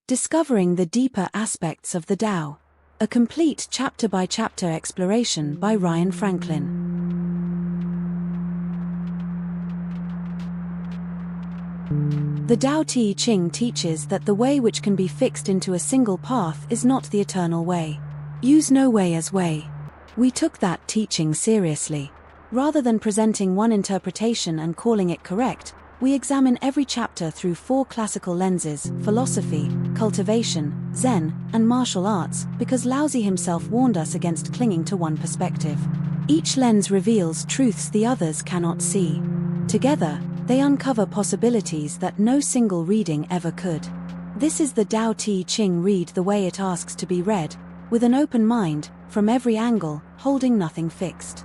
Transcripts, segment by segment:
Discovering the Deeper Aspects of the Tao. A complete chapter-by-chapter exploration by Ryan Franklin. The Tao Te Ching teaches that the way which can be fixed into a single path is not the eternal way. Use no way as way. We took that teaching seriously. Rather than presenting one interpretation and calling it correct, we examine every chapter through 4 classical lenses: philosophy, cultivation, Zen, and martial arts, because Laozi himself warned us against clinging to one perspective. Each lens reveals truths the others cannot see. Together, they uncover possibilities that no single reading ever could. This is the Tao Te Ching. Read the way it asks to be read, with an open mind, from every angle, holding nothing fixed.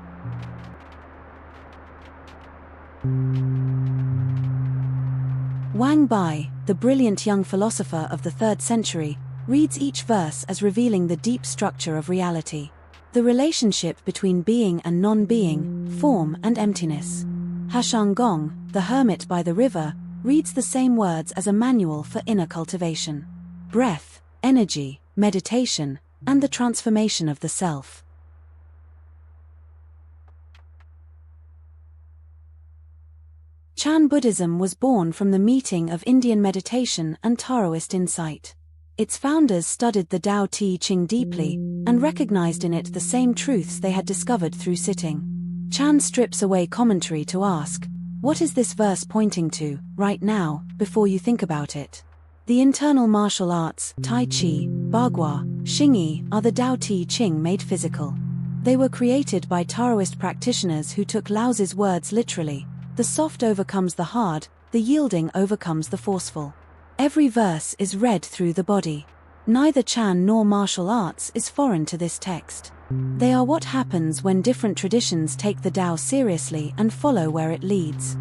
Wang Bi, the brilliant young philosopher of the 3rd century, reads each verse as revealing the deep structure of reality. The relationship between being and non-being, form and emptiness. Heshang Gong, the hermit by the river, reads the same words as a manual for inner cultivation. Breath, energy, meditation, and the transformation of the self. Chan Buddhism was born from the meeting of Indian meditation and Taoist insight. Its founders studied the Tao Te Ching deeply, and recognized in it the same truths they had discovered through sitting. Chan strips away commentary to ask, what is this verse pointing to, right now, before you think about it? The internal martial arts, Tai Chi, Bagua, Xingyi, are the Tao Te Ching made physical. They were created by Taoist practitioners who took Laozi's words literally. The soft overcomes the hard, the yielding overcomes the forceful. Every verse is read through the body. Neither Chan nor martial arts is foreign to this text. They are what happens when different traditions take the Tao seriously and follow where it leads.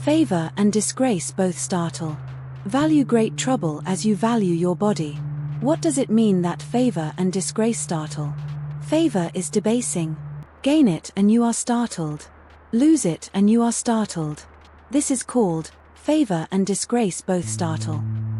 Favor and disgrace both startle. Value great trouble as you value your body. What does it mean that favor and disgrace startle? Favor is debasing. Gain it and you are startled. Lose it and you are startled. This is called favor and disgrace both startle.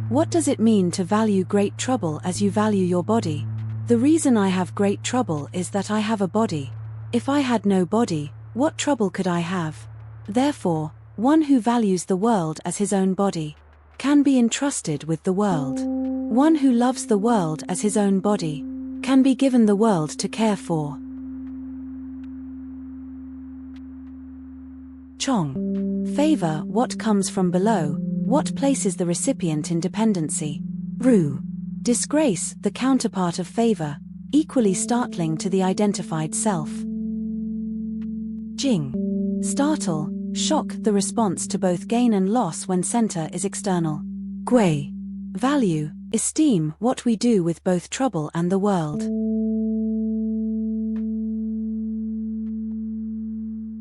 What does it mean to value great trouble as you value your body? The reason I have great trouble is that I have a body. If I had no body, what trouble could I have? Therefore, one who values the world as his own body can be entrusted with the world. One who loves the world as his own body can be given the world to care for. Chong. Favor, what comes from below, what places the recipient in dependency. Ru. Disgrace, the counterpart of favor, equally startling to the identified self. Jing. Startle, shock, the response to both gain and loss when center is external. Gui. Value, esteem, what we do with both trouble and the world.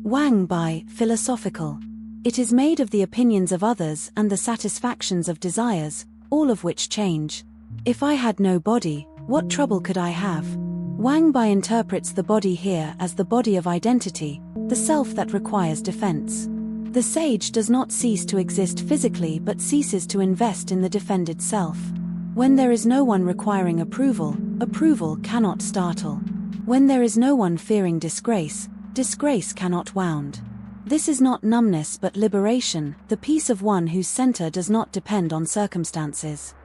Wang Bi, philosophical. It is made of the opinions of others and the satisfactions of desires, all of which change. If I had no body, what trouble could I have? Wang Bi interprets the body here as the body of identity, the self that requires defense. The sage does not cease to exist physically but ceases to invest in the defended self. When there is no one requiring approval, approval cannot startle. When there is no one fearing disgrace, disgrace cannot wound. This is not numbness but liberation, the peace of one whose center does not depend on circumstances.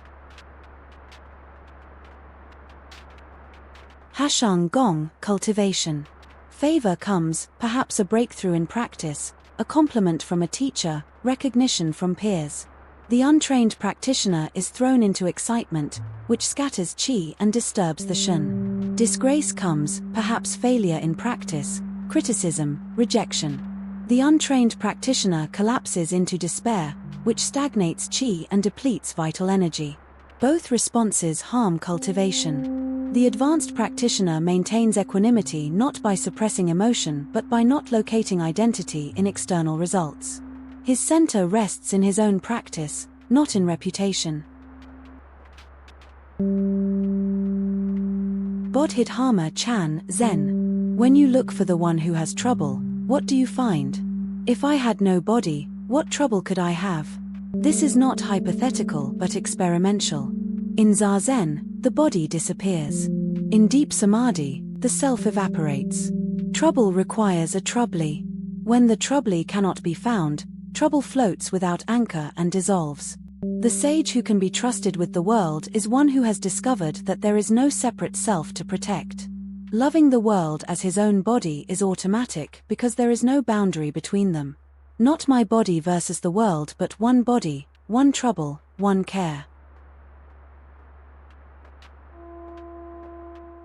Heshang Gong, cultivation. Favor comes, perhaps a breakthrough in practice, a compliment from a teacher, recognition from peers. The untrained practitioner is thrown into excitement, which scatters qi and disturbs the shen. Disgrace comes, perhaps failure in practice, criticism, rejection. The untrained practitioner collapses into despair, which stagnates qi and depletes vital energy. Both responses harm cultivation. The advanced practitioner maintains equanimity not by suppressing emotion but by not locating identity in external results. His center rests in his own practice, not in reputation. Bodhidharma Chan, Zen. When you look for the one who has trouble, what do you find? If I had no body, what trouble could I have? This is not hypothetical but experimental. In Zazen, the body disappears. In deep samadhi, the self evaporates. Trouble requires a troubli. When the troubli cannot be found, trouble floats without anchor and dissolves. The sage who can be trusted with the world is one who has discovered that there is no separate self to protect. Loving the world as his own body is automatic because there is no boundary between them. Not my body versus the world, but one body, one trouble, one care.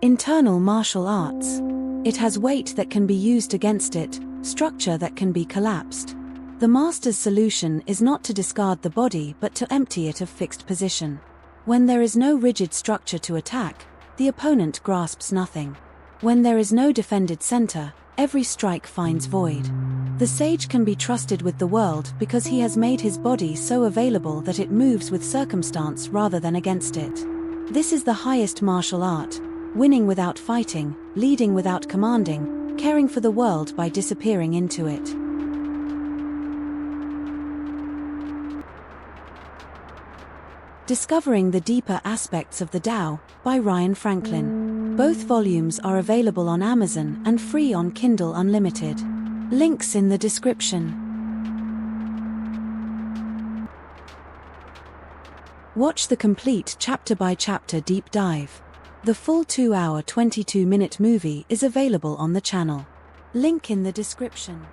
Internal martial arts. It has weight that can be used against it, structure that can be collapsed. The master's solution is not to discard the body but to empty it of fixed position. When there is no rigid structure to attack, the opponent grasps nothing. When there is no defended center, every strike finds void. The sage can be trusted with the world because he has made his body so available that it moves with circumstance rather than against it. This is the highest martial art, winning without fighting, leading without commanding, caring for the world by disappearing into it. Discovering the Deeper Aspects of the Tao, by Ryan Franklin. Both volumes are available on Amazon and free on Kindle Unlimited. Links in the description. Watch the complete chapter-by-chapter deep dive. The full 2-hour 22-minute movie is available on the channel. Link in the description.